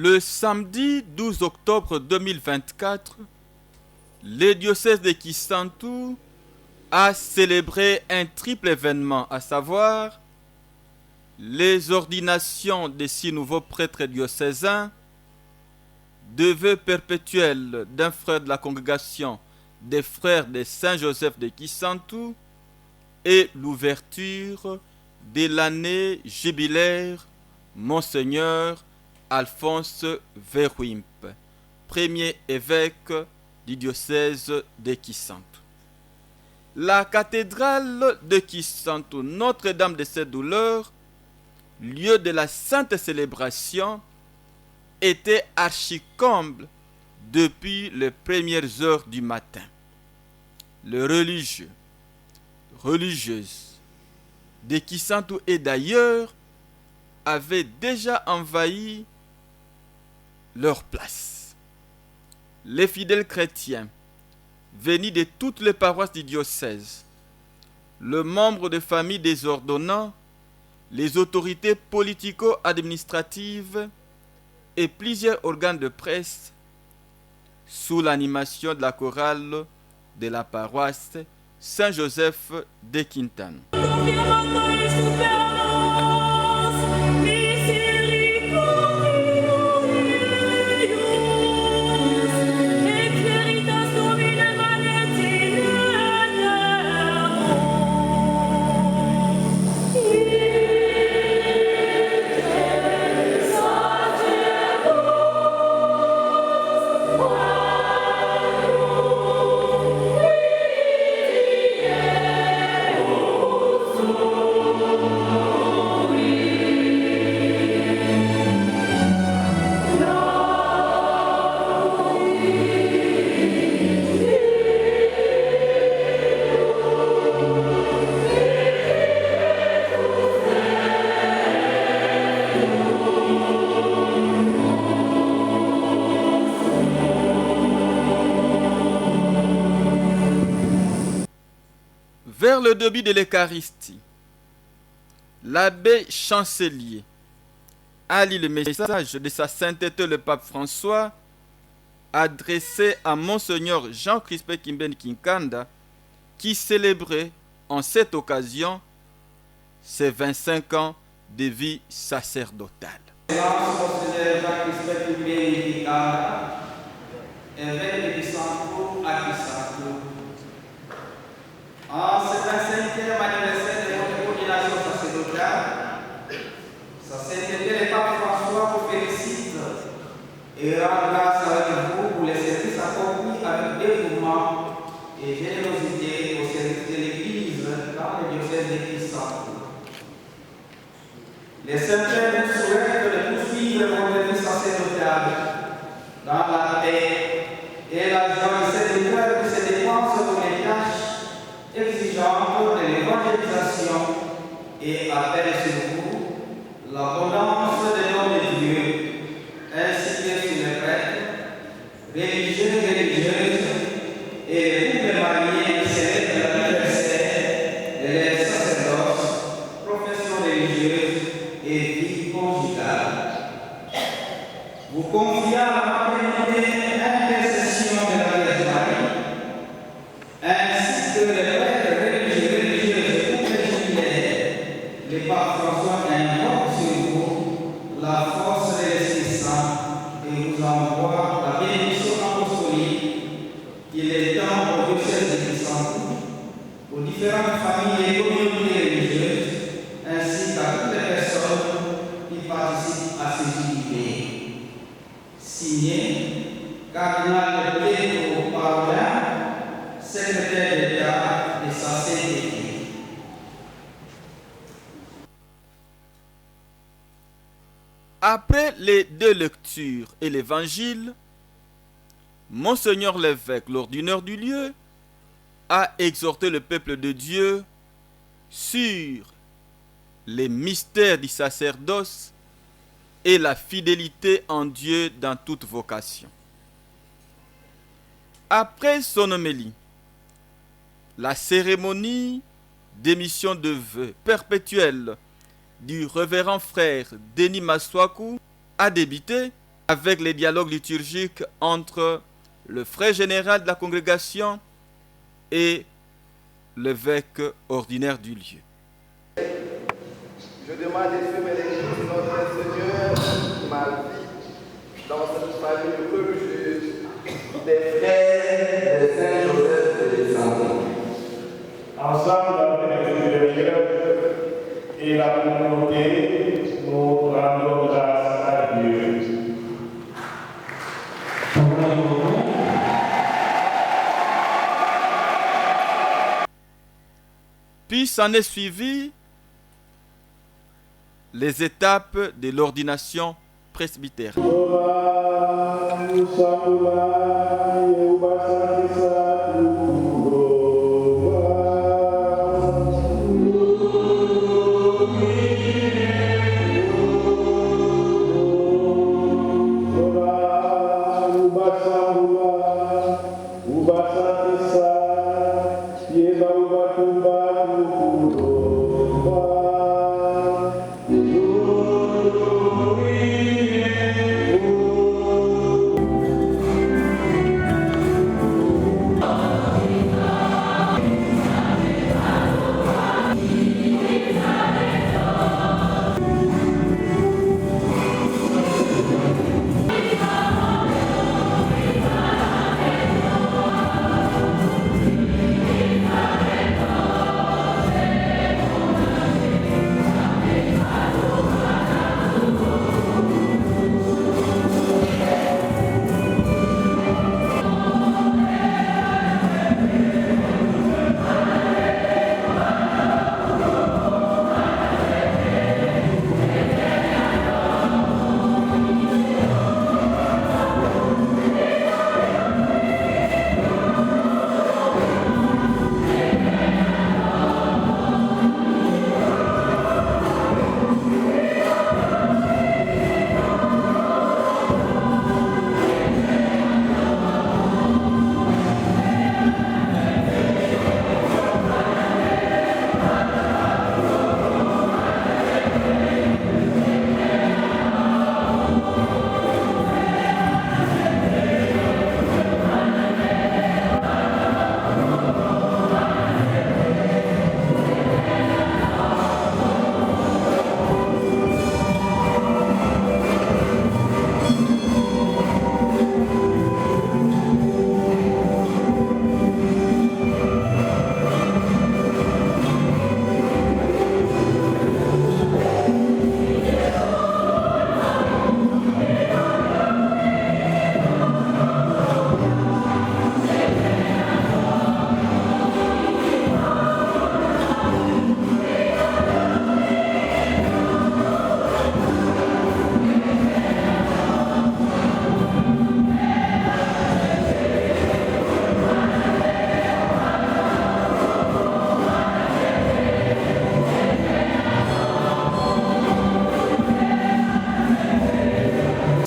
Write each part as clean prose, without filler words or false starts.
Le samedi 12 octobre 2024, le diocèse de Kisantu a célébré un triple événement, à savoir les ordinations des 6 nouveaux prêtres diocésains, de vœux perpétuels d'un frère de la congrégation des frères de Saint-Joseph de Kisantu et l'ouverture de l'année jubilaire Monseigneur Alphonse Verwimp, premier évêque du diocèse de Kisantu. La cathédrale de Kisantu, Notre-Dame de ses douleurs, lieu de la sainte célébration, était archi-comble depuis les premières heures du matin. Les religieux, religieuses de Kisantu et d'ailleurs avaient déjà envahi leur place. Les fidèles chrétiens venus de toutes les paroisses du diocèse, le membre de famille des ordonnants, les autorités politico-administratives et plusieurs organes de presse sous l'animation de la chorale de la paroisse Saint-Joseph de Quintana. Vers le début de l'Eucharistie, l'abbé chancelier a lu le message de sa sainteté le pape François adressé à Monseigneur Jean-Crispin Kimben Kinkanda qui célébrait en cette occasion ses 25 ans de vie sacerdotale. Monseigneur Jean-Crispin Kimben Kinkanda, évêque de Kisantu à Kisantu. En ce 25e anniversaire de votre ordination sacerdotale, sa sainteté le pape François vous félicite et rend grâce avec vous pour les services accomplis avec dévouement et générosité au service de l'Église dans le diocèse de Kisantu. Les saints frères vous souhaitent de poursuivre votre vie sacerdotale dans la paix et la joie de cette épreuve qui se dépense pour les tâches exigeante de l'évangélisation et appelle sur vous l'abondance des noms de Dieu, ainsi que sur les prêtres, religieux et religieuses, et vous les mariés qui célèbrent l'anniversaire de leur sacerdoce, profession religieuse et vie conjugale. Vous confiez à la maternité et intercession de la Vierge Marie, ainsi que les le pape François invoque sur vous la force de l'Esprit Saint et vous envoie la bénédiction apostolique qu'il étend au diocèse de Kisantu, aux différentes familles et communautés religieuses, ainsi qu'à toutes les personnes qui participent à ces unités. Signé Cardinal Pietro Parolin, secrétaire d'État de sa CDT. Après les 2 lectures et l'évangile, Monseigneur l'évêque, l'ordinaire du lieu, a exhorté le peuple de Dieu sur les mystères du sacerdoce et la fidélité en Dieu dans toute vocation. Après son homélie, la cérémonie d'émission de vœux perpétuelle du révérend frère Denis Maswaku a débuté avec les dialogues liturgiques entre le frère général de la congrégation et l'évêque ordinaire du lieu. Je demande et soumets l'Église, notre Seigneur, ma vie, dans cette famille religieuse, des frères de Saint-Joseph et des Saints. Ensemble avec les supérieurs et la communauté, nous rendons grâce à Dieu. Puis s'en est suivi les étapes de l'ordination presbytérale.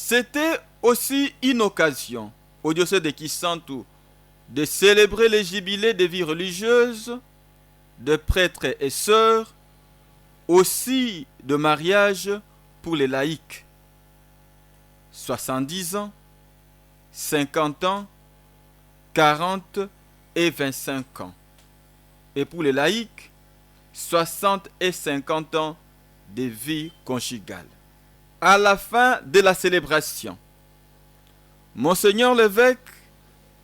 C'était aussi une occasion au diocèse de Kisantu de célébrer les jubilés des vies religieuses, de prêtres et sœurs, aussi de mariage pour les laïcs. 70 ans, 50 ans, 40 et 25 ans. Et pour les laïcs, 60 et 50 ans de vie conjugale. À la fin de la célébration, Monseigneur l'évêque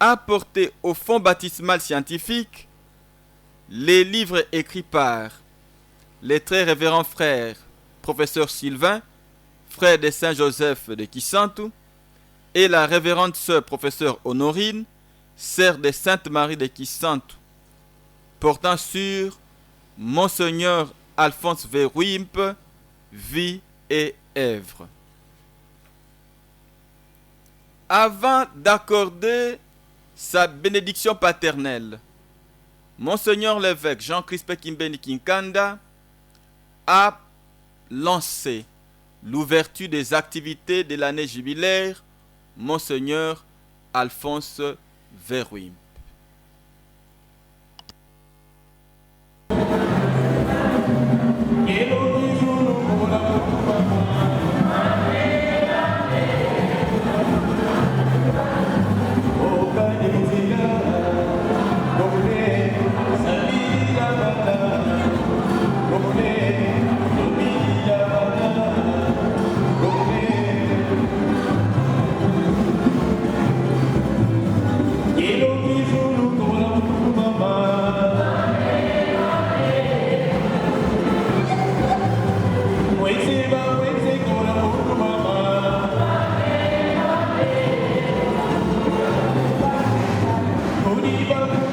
a porté au fonds baptismal scientifique les livres écrits par les très révérends frères professeur Sylvain, frère de Saint-Joseph de Kisantu, et la révérende sœur professeur Honorine, sœur de Sainte-Marie de Kisantu, portant sur Monseigneur Alphonse Verwimpe, vie et œuvre. Avant d'accorder sa bénédiction paternelle, Monseigneur l'évêque Jean-Crispin Kimbeni Kinkanda a lancé l'ouverture des activités de l'année jubilaire Monseigneur Alphonse Verwimpe. Nous n'y